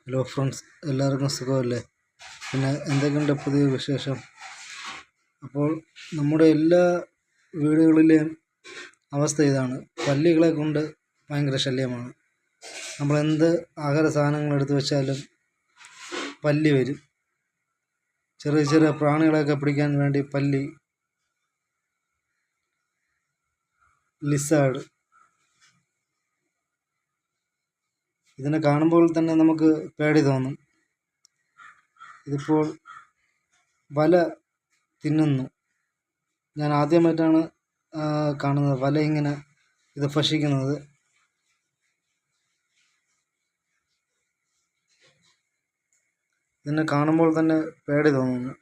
Hello friends, എല്ലാവർക്കും സുഖമല്ലേ? പിന്നെ എന്തൊക്കെയുണ്ട് പുതിയ വിശേഷം? അപ്പോൾ നമ്മുടെ എല്ലാ വീടുകളിലെയും അവസ്ഥ ഇതാണ്. പല്ലികളെ കൊണ്ട് ഭയങ്കര ശല്യമാണ്. നമ്മളെന്ത് ആഹാര സാധനങ്ങൾ എടുത്തു വെച്ചാലും പല്ലി വരും. ചെറിയ ചെറിയ പ്രാണികളെയൊക്കെ പിടിക്കാൻ വേണ്ടി പല്ലി, ലിസാർഡ്, ഇതിനെ കാണുമ്പോൾ തന്നെ നമുക്ക് പേടി തോന്നും. ഇതിപ്പോൾ വല തിന്നുന്നു. ഞാൻ ആദ്യമായിട്ടാണ് കാണുന്നത് വല ഇങ്ങനെ ഇത് ഭക്ഷിക്കുന്നത്. ഇതിനെ കാണുമ്പോൾ തന്നെ പേടി തോന്നുന്നു.